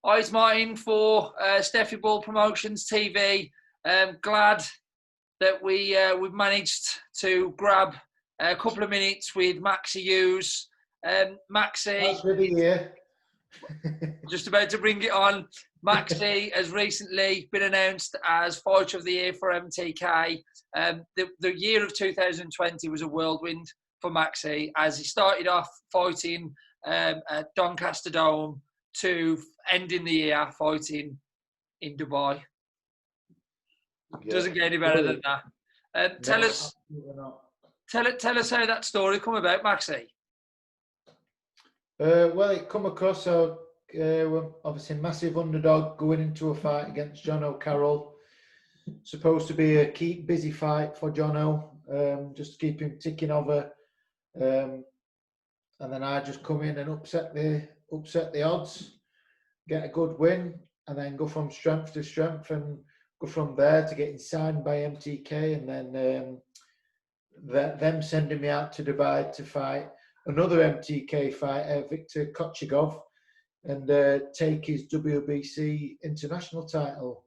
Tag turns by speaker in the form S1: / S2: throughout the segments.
S1: Hi, it's Martin for Steffi Ball Promotions TV. Glad that we've managed to grab a couple of minutes with Maxi Hughes. Maxi,
S2: That's really, yeah.
S1: just about to bring it on. Maxi has recently been announced as Fighter of the Year for MTK. The year of 2020 was a whirlwind for Maxi as he started off fighting at Doncaster Dome to ending the year fighting in Dubai.
S2: Yeah.
S1: Doesn't get any better than that. Tell us how that story come about, Maxi.
S2: Well, it come across obviously massive underdog going into a fight against John O'Carroll. Supposed to be a busy fight for Jono, just to keep him ticking over. And then I just come in and upset the odds, get a good win, and then go from strength to strength and go from there to getting signed by MTK, and then them sending me out to Dubai to fight another MTK fighter, Viktor Kochigov, and take his WBC international title.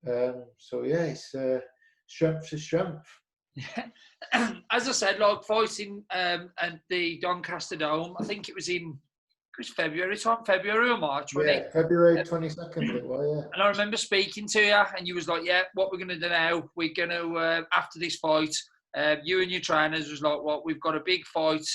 S2: So yeah, it's strength to strength.
S1: Yeah. As I said, like fighting at the Doncaster Dome, I think it was February or March, wasn't it?
S2: February 22nd it was, yeah.
S1: And I remember speaking to you, and you was like, "Yeah, what we're going to do now? We're going to after this fight, you and your trainers was like, what? We've got a big fight.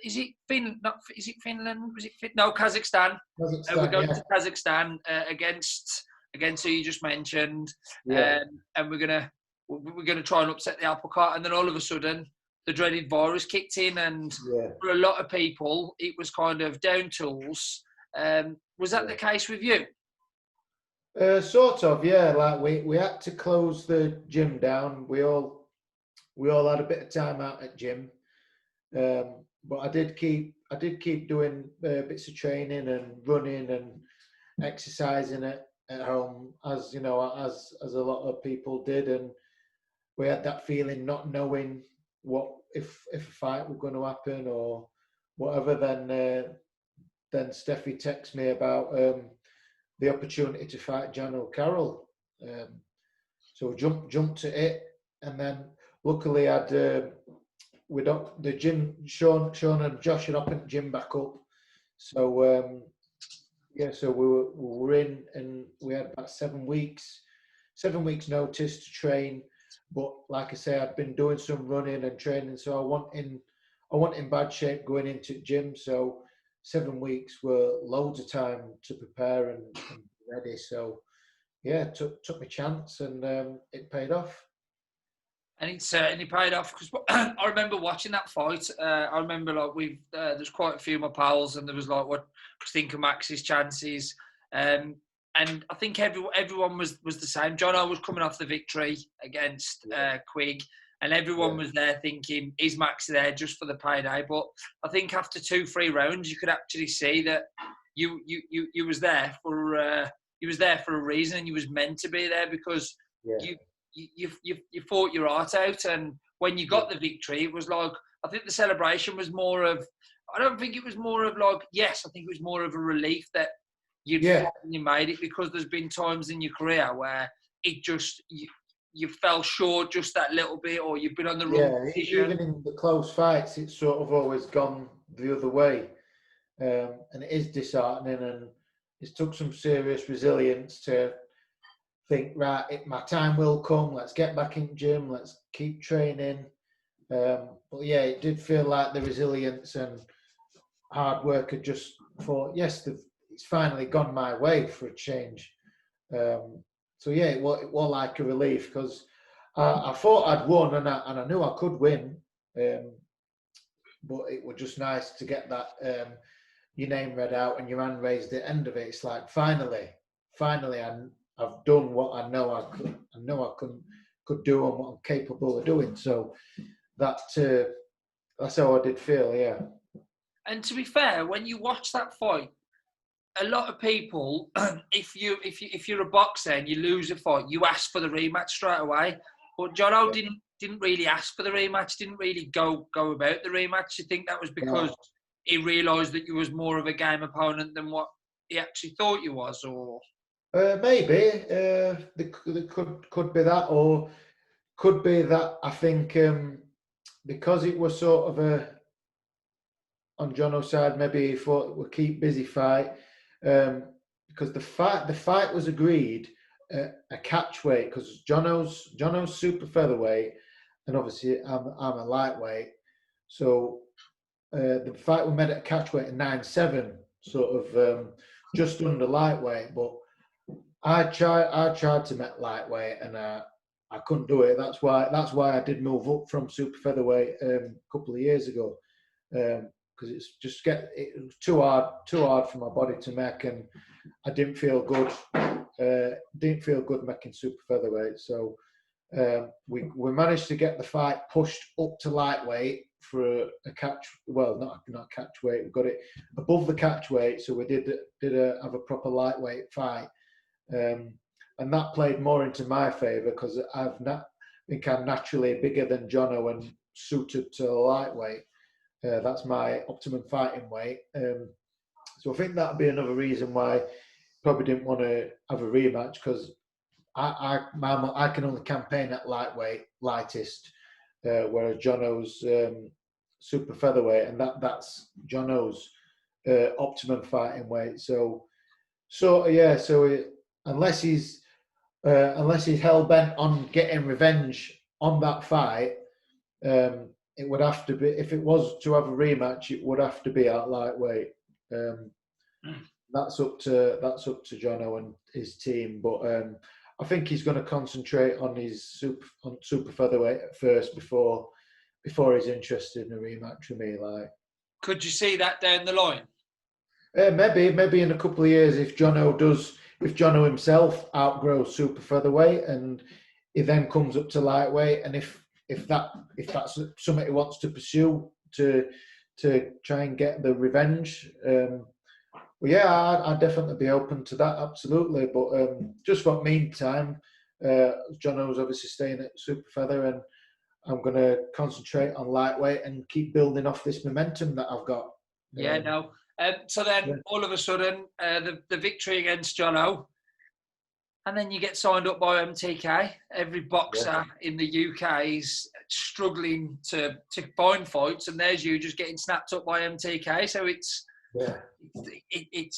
S1: Is it Finland? Is it Finland? No, Kazakhstan. We're going to Kazakhstan against who you just mentioned, and we're gonna try and upset the apple cart." And then all of a sudden, the dreaded virus kicked in, and for a lot of people, it was kind of down tools. Was that the case with you?
S2: Sort of, yeah. Like we had to close the gym down. We all had a bit of time out at gym, but I did keep doing bits of training and running and exercising at home, as you know, as a lot of people did, and we had that feeling, not knowing what if a fight was going to happen or whatever. Then Steffi texted me about the opportunity to fight John O'Carroll. So jumped at it, and then luckily I'd the gym, Sean and Josh had opened the gym back up. So so we were in, and we had about 7 weeks notice to train. But like I say, I'd been doing some running and training, so I wasn't in bad shape going into the gym. So 7 weeks were loads of time to prepare and ready. So yeah, took my chance, and it paid off.
S1: And it certainly paid off, because I remember watching that fight. I remember like there's quite a few of my pals, and there was like, what do you think of Max's chances? And I think everyone was the same. Jono was coming off the victory against Quigg, and everyone was there thinking, is Maxi there just for the payday? But I think after 2-3 rounds, you could actually see that you was there for a reason, and you was meant to be there, because you fought your heart out. And when you got the victory, it was like, I think the celebration was more of, I don't think it was more of like, yes, I think it was more of a relief that you made it, because there's been times in your career where it just you fell short just that little bit, or you've been on the wrong decision.
S2: Even in the close fights, it's sort of always gone the other way, and it is disheartening, and it took some serious resilience to think, right, my time will come, let's get back in the gym, let's keep training. But yeah, it did feel like the resilience and hard work had just thought, yes, it's finally gone my way for a change. So yeah, it was like a relief, because I thought I'd won, and I knew I could win, but it was just nice to get that your name read out and your hand raised at the end of it. It's like, finally I've done what I know I could do, and what I'm capable of doing. So that's how I did feel, yeah.
S1: And to be fair, when you watch that fight, a lot of people, if you're a boxer and you lose a fight, you ask for the rematch straight away. But Jono didn't really ask for the rematch, didn't really go about the rematch. You think that was because he realised that you was more of a game opponent than what he actually thought you was, or?
S2: Maybe there could be that, or could be that I think because it was sort of on Jono's side, maybe he thought we'll keep busy fight, because the fight was agreed a catch weight, because Jono's super featherweight, and obviously I'm a lightweight, so the fight was made at a catch weight of 9'7", sort of just under lightweight, but I tried to make lightweight and I couldn't do it. That's why I did move up from super featherweight a couple of years ago, because it was too hard for my body to make, and I didn't feel good. Didn't feel good making super featherweight. So we managed to get the fight pushed up to lightweight for a catch. Well, not catch weight. We got it above the catch weight, so we did have a proper lightweight fight. And that played more into my favour because I think I'm naturally bigger than Jono and suited to lightweight. That's my optimum fighting weight. So I think that'd be another reason why I probably didn't want to have a rematch, because I can only campaign at lightest, whereas Jono's super featherweight, and that's Jono's optimum fighting weight. So yeah, unless he's hell bent on getting revenge on that fight, it would have to be, if it was to have a rematch, it would have to be at lightweight. That's up to Jono and his team, but I think he's going to concentrate on his super featherweight at first before he's interested in a rematch with me. Like,
S1: could you see that down the line?
S2: Maybe in a couple of years, if Jono himself outgrows super featherweight and he then comes up to lightweight, and if that's something he wants to pursue to try and get the revenge, well, yeah, I'd definitely be open to that, absolutely. But just for meantime, Jono's obviously staying at super feather, and I'm going to concentrate on lightweight and keep building off this momentum that I've got.
S1: Yeah, no. So then, all of a sudden, the victory against Jono, and then you get signed up by MTK. Every boxer in the UK is struggling to find fights, and there's you just getting snapped up by MTK. So it's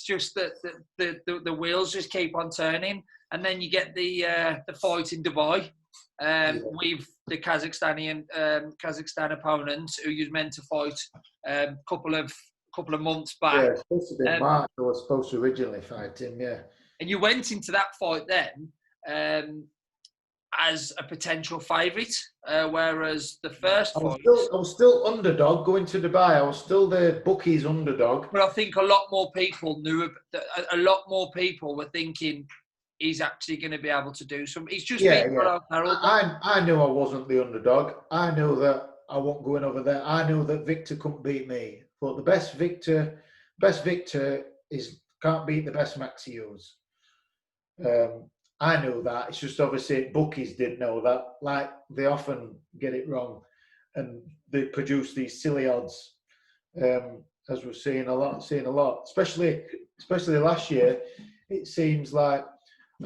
S1: just that the wheels just keep on turning, and then you get the fight in Dubai with the Kazakhstan opponent who you're meant to fight a couple of months back.
S2: Yeah, it's supposed to be March. I was supposed to originally fight him, yeah.
S1: And you went into that fight then as a potential favourite, whereas the first fight...
S2: I was still underdog going to Dubai. I was still the bookies underdog.
S1: But I think a lot more people knew... A lot more people were thinking he's actually going to be able to do something. He's just been...
S2: I knew I wasn't the underdog. I knew that I wasn't going over there. I knew that Victor couldn't beat me. But the best Victor can't beat the best Maxi Hughes. I knew that. It's just obviously bookies didn't know that. Like, they often get it wrong, and they produce these silly odds, as we're seeing a lot. Especially last year. It seems like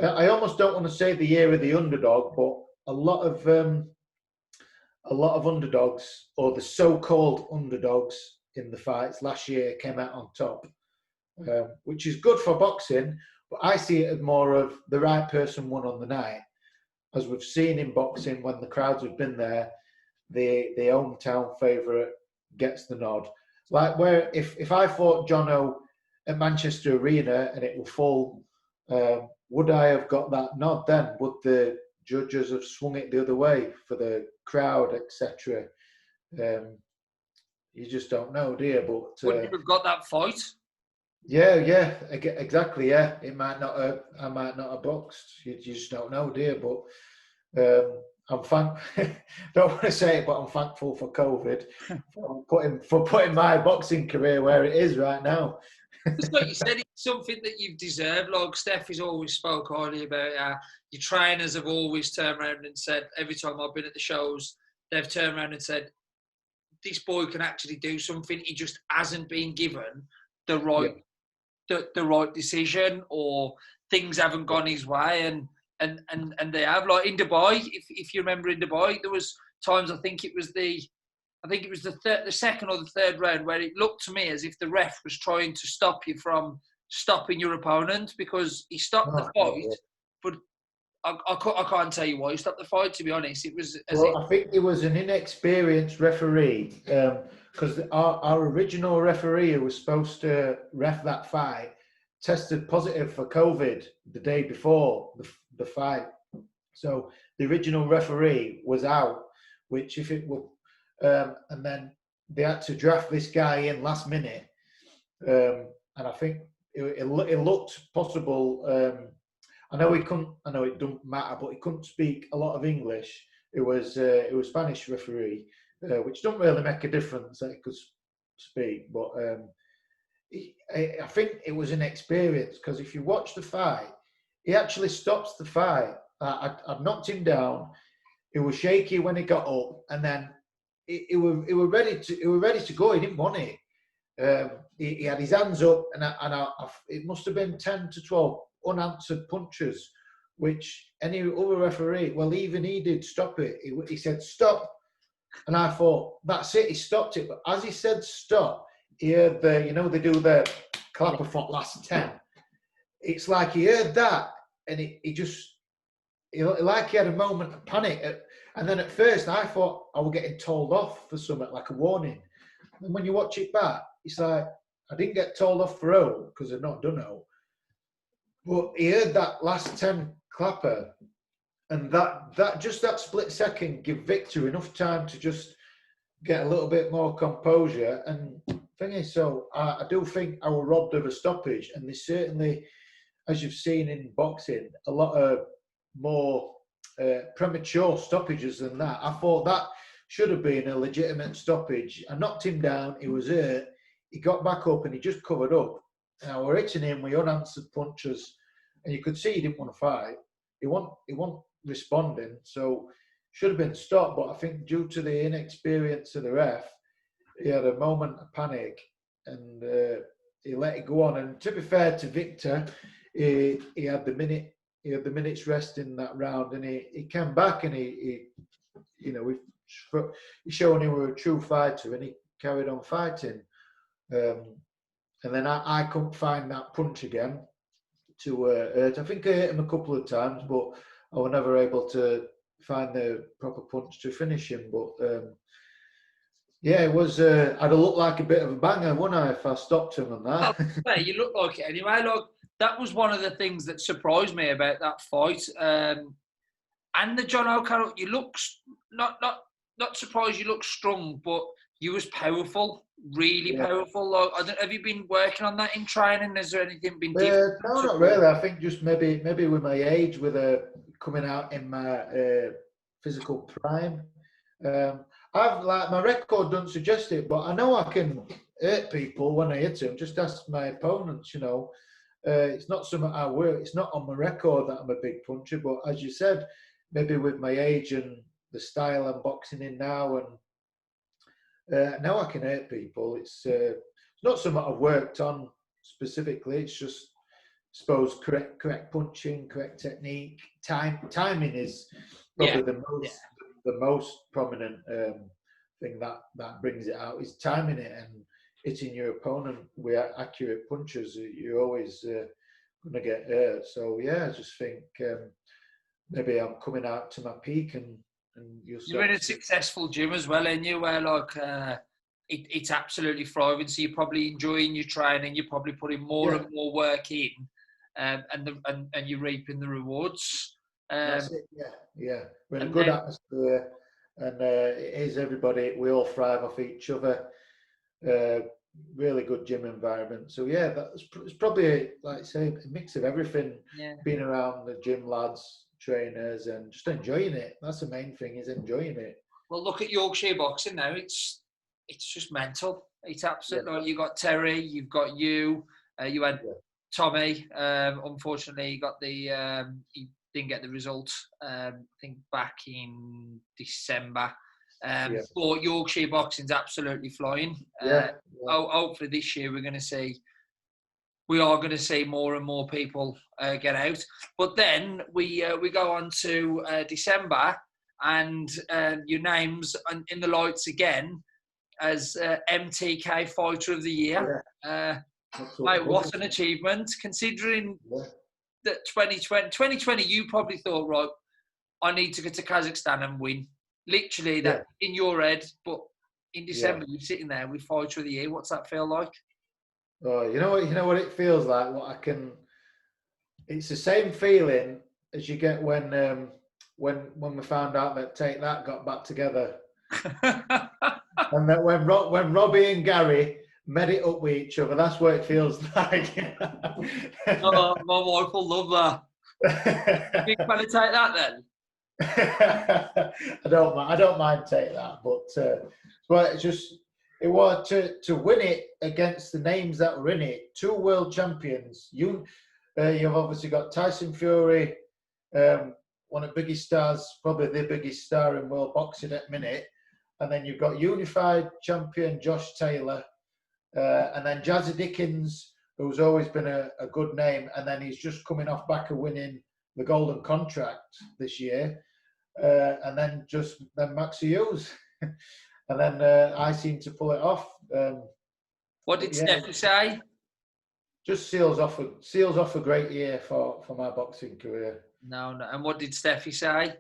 S2: I almost don't want to say the year of the underdog, but a lot of underdogs, or the so-called underdogs in the fights last year, came out on top, which is good for boxing. But I see it as more of the right person won on the night. As we've seen in boxing, when the crowds have been there, the hometown favourite gets the nod. Like, where if I fought Jono at Manchester Arena and it were full, would I have got that nod then? Would the judges have swung it the other way for the crowd, etc.? You just don't know, do you? But
S1: would you have got that fight?
S2: Yeah, exactly. Yeah, I might not have boxed. You just don't know, do you? But I'm don't want to say it, but I'm thankful for COVID for putting my boxing career where it is right now.
S1: It's like you said, it's something that you've deserved. Like, Steph has always spoke highly about your trainers have always turned around and said, every time I've been at the shows, they've turned around and said, this boy can actually do something. He just hasn't been given the right the right decision, or things haven't gone his way, and they have. Like in Dubai, if you remember in Dubai, there was times I think it was the second or the third round where it looked to me as if the ref was trying to stop you from stopping your opponent, because he stopped the fight, but I can't tell you why he stopped the fight. To be honest, it was
S2: I think it was an inexperienced referee, because our original referee who was supposed to ref that fight tested positive for COVID the day before the fight. So the original referee was out, which if it were, and then they had to draft this guy in last minute, and I think it looked possible. I know he couldn't. I know it doesn't matter, but he couldn't speak a lot of English. It was Spanish referee, which don't really make a difference that he could speak. But I think it was an experience, because if you watch the fight, he actually stops the fight. I knocked him down. He was shaky when he got up, and then he were ready to go. He didn't want it. He had his hands up, and it must have been 10 to 12 unanswered punches, which any other referee, well, even he did stop it. He said, stop. And I thought, that's it, he stopped it. But as he said stop, he heard they do the clapper for last 10. It's like he heard that, and like he had a moment of panic. And then at first I thought I was getting told off for something, like a warning. And when you watch it back, it's like, I didn't get told off for O, because I'd not done O. But he heard that last 10 clapper, and that split second give Victor enough time to just get a little bit more composure. And thing is, so I do think I was robbed of a stoppage, and there's certainly, as you've seen in boxing, a lot of more premature stoppages than that. I thought that should have been a legitimate stoppage. I knocked him down, he was hurt, he got back up and he just covered up. And I were hitting him with unanswered punches, and you could see he didn't want to fight. He wasn't responding, so should have been stopped. But I think due to the inexperience of the ref, he had a moment of panic, and he let it go on. And to be fair to Victor, he had the minute's rest in that round, and he came back, and he showing he was a true fighter, and he carried on fighting. And then I couldn't find that punch again to hurt. I think I hit him a couple of times, but I was never able to find the proper punch to finish him. But yeah, it was. I'd have looked like a bit of a banger, wouldn't I, if I stopped him on that?
S1: Well, you look like it anyway. Look, that was one of the things that surprised me about that fight. And the John O'Carroll, you look not surprised. You look strong, but you was powerful, really powerful. Like, have you been working on that in training? Has there anything been different?
S2: No, not really. I think just maybe with my age, with coming out in my physical prime. I've my record doesn't suggest it, but I know I can hurt people when I hit them. Just ask my opponents. It's not something I work. It's not on my record that I'm a big puncher. But as you said, maybe with my age and the style I'm boxing in now, and now I can hurt people. It's not something I've worked on specifically. It's just, I suppose, correct punching, correct technique. Timing is probably the most prominent thing that brings it out, is timing it and hitting your opponent with accurate punches. You're always going to get hurt. So yeah, I just think maybe I'm coming out to my peak, and
S1: you're in a successful gym as well, and you where it's absolutely thriving. So you're probably enjoying your training. You're probably putting more and more work in, and you're reaping the rewards.
S2: That's it. Yeah. We're in a good atmosphere, and it is everybody. We all thrive off each other. Really good gym environment. So yeah, it's probably, like I say, a mix of everything. Yeah. Being around the gym lads, trainers, and just enjoying it. That's the main thing, is enjoying it.
S1: Well, look at Yorkshire boxing now. It's just mental. It's absolutely. You got Terry, you've got you. You had Tommy. Unfortunately, he got he didn't get the result. I think back in December. But Yorkshire boxing's absolutely flying. Hopefully this year we're going to see we are going to see more and more people get out. But then we go on to December, and your name's in the lights again as MTK Fighter of the Year. Mate, what an achievement, considering that 2020, you probably thought, right, I need to go to Kazakhstan and win. Literally, that in your head, but in December, you're sitting there with Fighter of the Year. What's that feel like?
S2: Oh, you know what it feels like. It's the same feeling as you get when we found out that Take That got back together, and that when Robbie and Gary met it up with each other. That's what it feels like.
S1: Oh, my wife will love that. Big fan of Take That, then.
S2: I don't mind Take That, but it was to win it against the names that were in it. 2 world champions. You've obviously got Tyson Fury, one of the biggest stars, probably the biggest star in world boxing at the minute, and then you've got unified champion Josh Taylor, and then Jazzy Dickens, who's always been a good name, and then he's just coming off back of winning the Golden Contract this year, and then Maxi Hughes. And then I seem to pull it off.
S1: What did Steffi say?
S2: Just seals off a great year for my boxing career.
S1: No. And what did Steffi say?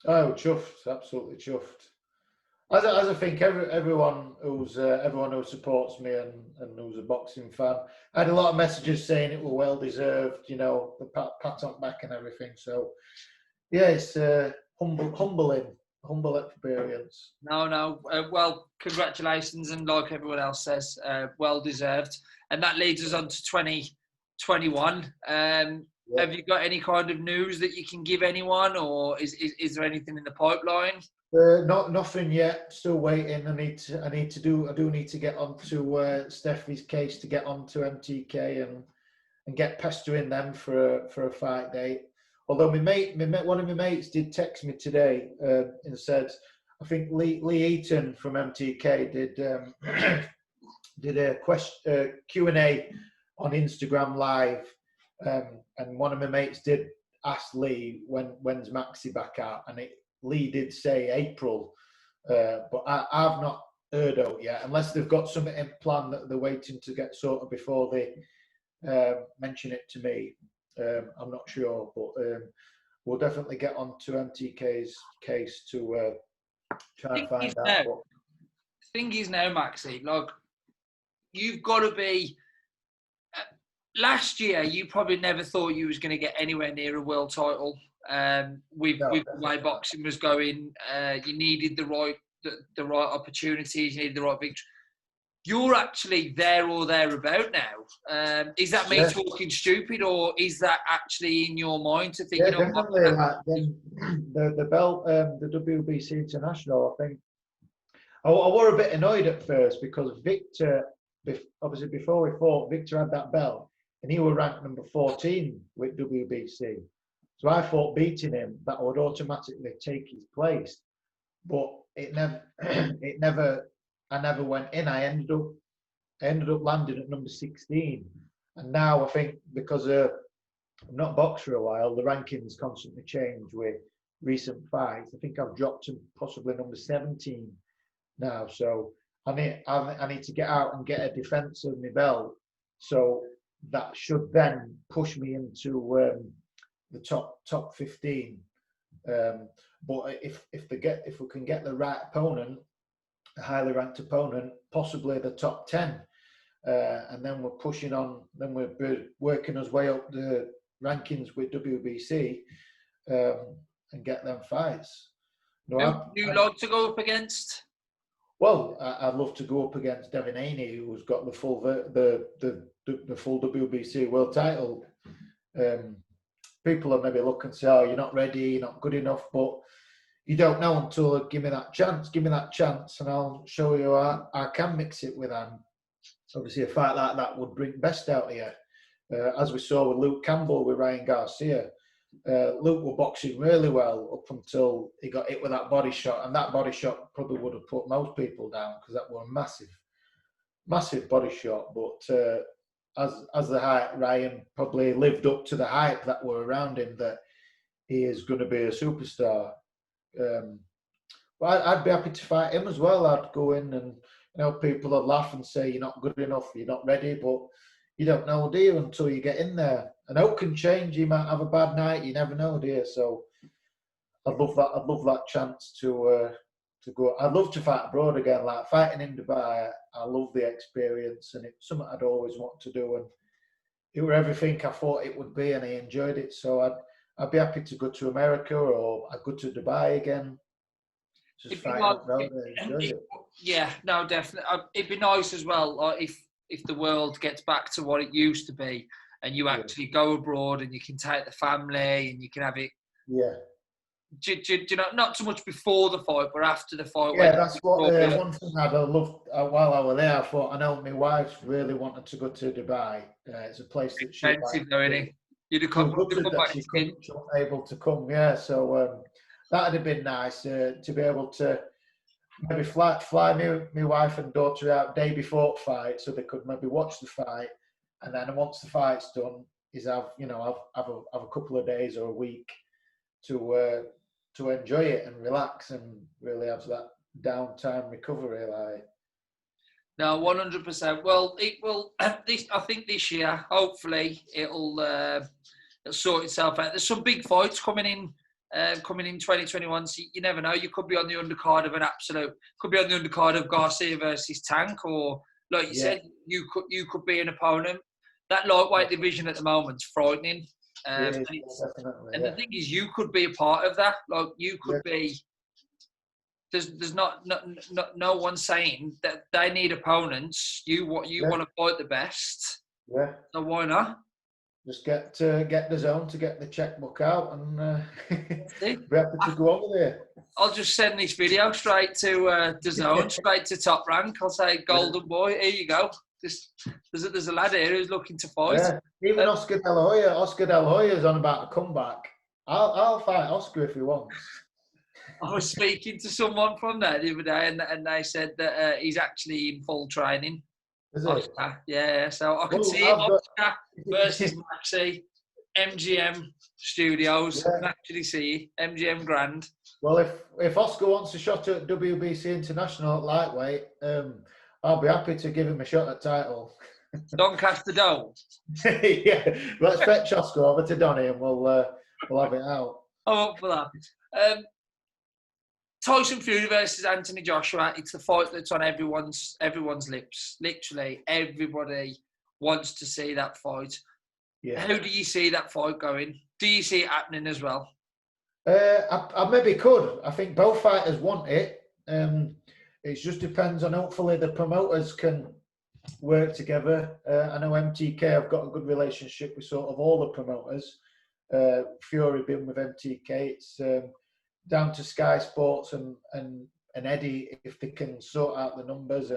S2: Oh, chuffed, absolutely chuffed. As I think everyone who supports me and who's a boxing fan, I had a lot of messages saying it were well deserved. The pat on back and everything. So yeah, it's humble experience.
S1: No. Well, congratulations, and like everyone else says, well deserved. And that leads us on to 2021. Have you got any kind of news that you can give anyone, or is there anything in the pipeline?
S2: Nothing yet. Still waiting. I do need to get onto Steffi's case to get onto MTK and get pestering them for a fight date. Although one of my mates did text me today and said, I think Lee Eaton from MTK did a Q&A on Instagram Live, and one of my mates did ask Lee when's Maxi back out, and Lee did say April, but I've not heard out yet, unless they've got something in plan that they're waiting to get sorted before they mention it to me. I'm not sure, but we'll definitely get onto MTK's case to try and find out.
S1: The thing is now, Maxi, like, you've got to be. Last year, you probably never thought you was going to get anywhere near a world title. With the way boxing was going, you needed the right opportunities, you needed the right victory. You're actually there or thereabout now. Is that me talking stupid, or is that actually in your mind to think?
S2: Yeah, definitely. The belt, the WBC International. I think I was a bit annoyed at first because Victor, obviously before we fought, Victor had that belt and he was ranked number 14 with WBC. So I thought beating him that would automatically take his place, but it never. I never went in. I ended up landing at number 16, and now I think because I've not boxed for a while, the rankings constantly change with recent fights. I think I've dropped to possibly number 17 now. So I need to get out and get a defence of my belt. So that should then push me into the top 15. But if we can get the right opponent, a highly ranked opponent, possibly the top 10, and then we're pushing on. Then we're working us way up the rankings with WBC and get them fights.
S1: Who would you like to go up against?
S2: Well, I'd love to go up against Devin Haney, who's got the full WBC world title. People are maybe looking and say, "Oh, you're not ready, you're not good enough," but you don't know until give me that chance, and I'll show you I can mix it with them. Obviously, a fight like that would bring best out of you. As we saw with Luke Campbell with Ryan Garcia. Luke was boxing really well up until he got hit with that body shot, and that body shot probably would have put most people down because that was a massive body shot. But as the hype, Ryan probably lived up to the hype that were around him, that he is going to be a superstar. But I'd be happy to fight him as well. I'd go in and, people would laugh and say you're not good enough, you're not ready, but you don't know, do you, until you get in there. And hope can change. You might have a bad night, you never know, do you? So I'd love that. I'd love that chance to go. I'd love to fight abroad again, like fighting in Dubai. I love the experience, and it's something I'd always want to do. And it were everything I thought it would be, and I enjoyed it. So I'd be happy to go to America, or I'd go to Dubai again. Just fight abroad. I enjoyed it.
S1: Yeah, no, definitely. It'd be nice as well, like if the world gets back to what it used to be, and you actually go abroad and you can take the family and you can have it.
S2: Yeah.
S1: Do you know, not so much before the fight, but after the fight.
S2: Yeah, that's what one thing I'd loved while I was there. I thought, I know my wife really wanted to go to Dubai. It's a place that she
S1: expensive, though, isn't it? You'd have come back
S2: she couldn't able to come. Yeah, so that'd have been nice to be able to maybe fly my wife and daughter out day before the fight, so they could maybe watch the fight, and then once the fight's done, is have a couple of days or a week to enjoy it and relax and really have that downtime recovery. Like,
S1: no, 100%. Well, it will. I think this year, hopefully, it'll sort itself out. There's some big fights coming in 2021. So you never know. You could be on the undercard of Garcia versus Tank, or like you said, you could be an opponent. That lightweight division at the moment's frightening. And the thing is, you could be a part of that. Like, you could be. There's not no one saying that they need opponents. You want to fight the best.
S2: Yeah.
S1: So why not?
S2: Just get the zone to get the checkbook out and be happy to go over there.
S1: I'll just send this video straight to the zone, straight to Top Rank. I'll say, Golden Boy, here you go. There's a lad here who's looking to fight.
S2: Yeah. Even Oscar De La Hoya's on about a comeback. I'll fight Oscar if he wants.
S1: I was speaking to someone from there the other day, and they said that he's actually in full training.
S2: Is
S1: Oscar, yeah. So I can see Oscar versus Maxi, MGM Studios. I can actually see MGM Grand.
S2: Well, if Oscar wants a shot at WBC International at lightweight, I'll be happy to give him a shot at title.
S1: Doncaster Dome.
S2: Yeah, let's fetch Oscar over to Donny and we'll have it out.
S1: I'm up for that. Tyson Fury versus Anthony Joshua. It's the fight that's on everyone's lips. Literally, everybody wants to see that fight. Yeah. How do you see that fight going? Do you see it happening as well?
S2: I maybe could. I think both fighters want it. It just depends on, hopefully the promoters can work together. I know MTK have got a good relationship with sort of all the promoters. Fury being with MTK, it's down to Sky Sports and Eddie if they can sort out the numbers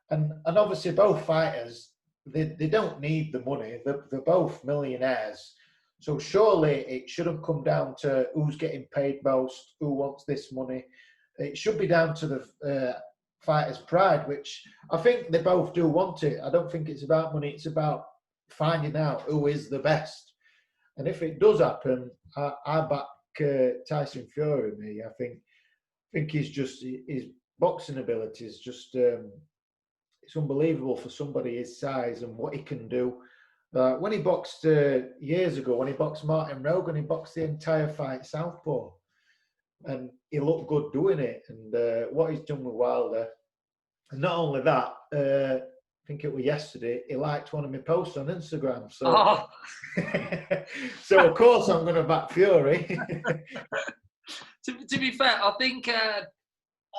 S2: and obviously both fighters, they don't need the money. They're both millionaires, so surely it shouldn't come down to who's getting paid most, who wants this money. It should be down to the fighters' pride, which I think they both do want it. I don't think it's about money. It's about finding out who is the best. And if it does happen, I back Tyson Fury. Me, I think his boxing ability is just it's unbelievable for somebody his size and what he can do. When he boxed years ago, when he boxed Martin Rogan, he boxed the entire fight southpaw, and he looked good doing it. And what he's done with Wilder, and not only that, I think it was yesterday, he liked one of my posts on Instagram. So, so of course I'm going to back Fury.
S1: to be fair, I think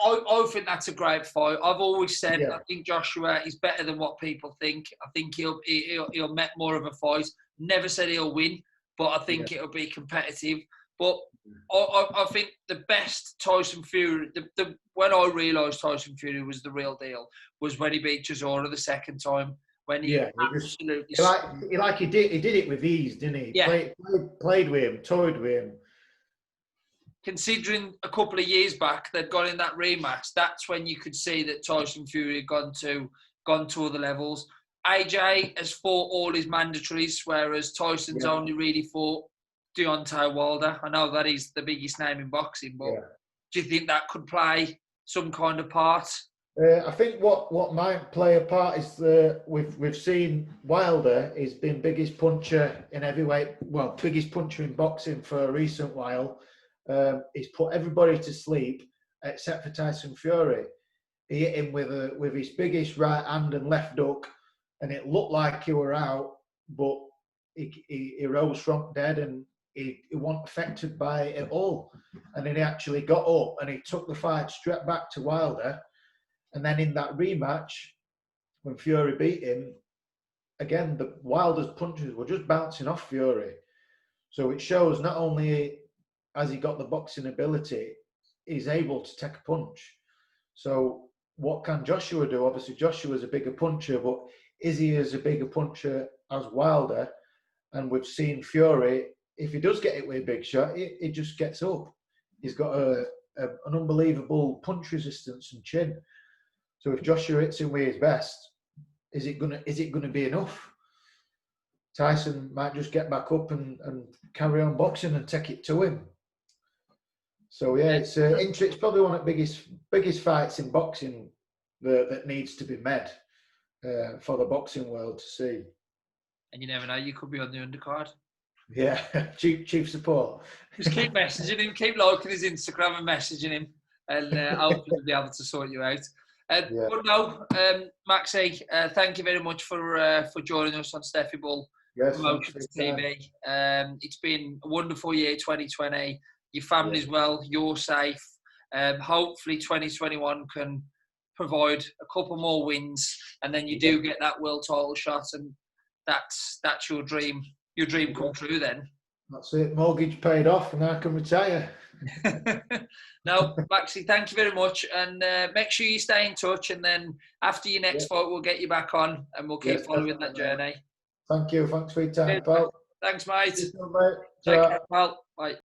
S1: I think that's a great fight. I've always said I think Joshua is better than what people think. I think he'll make more of a fight. Never said he'll win, but I think it'll be competitive. But I think the best Tyson Fury, when I realised Tyson Fury was the real deal, was when he beat Chisora the second time. When he absolutely...
S2: He did it with ease, didn't he?
S1: Yeah.
S2: Played with him, toyed with him.
S1: Considering a couple of years back they'd gone in that rematch, that's when you could see that Tyson Fury had gone to other levels. AJ has fought all his mandatories, whereas Tyson's
S2: Yeah.
S1: only really fought Deontay Wilder. I know that he's the biggest name in boxing, but
S2: Yeah.
S1: do you think that could play some kind of part?
S2: I think what might play a part is we've seen Wilder has been biggest puncher in heavyweight, well, biggest puncher in boxing for a recent while. He's put everybody to sleep except for Tyson Fury. He hit him with his biggest right hand and left hook, and it looked like he were out, but he rose from dead, and he wasn't affected by it at all. And then he actually got up and he took the fight straight back to Wilder. And then in that rematch, when Fury beat him, again, the Wilder's punches were just bouncing off Fury. So it shows not only has he got the boxing ability, he's able to take a punch. So what can Joshua do? Obviously, Joshua's a bigger puncher, but is he as a bigger puncher as Wilder? And we've seen Fury, if he does get it with a big shot, he just gets up. He's got an unbelievable punch resistance and chin. So if Joshua hits him with his best, is it gonna be enough? Tyson might just get back up and carry on boxing and take it to him. So yeah, it's probably one of the biggest fights in boxing that needs to be made for the boxing world to see.
S1: And you never know, you could be on the undercard.
S2: Yeah, chief support.
S1: Just keep messaging him, keep liking his Instagram and messaging him, and hopefully we'll be able to sort you out. But no, Maxi, thank you very much for joining us on Steffi Bull Promotions TV. It's been a wonderful year, 2020. Your family's well, you're safe. Hopefully 2021 can provide a couple more wins, and then you do get that world title shot, and that's your dream come true then.
S2: That's it. Mortgage paid off, and I can retire.
S1: No, Maxi, thank you very much, and make sure you stay in touch. And then after your next fight, we'll get you back on, and we'll keep following that journey.
S2: Thank you. Thanks for your time, pal.
S1: Thanks, mate.
S2: Cheers, mate.
S1: Take care, pal. Bye.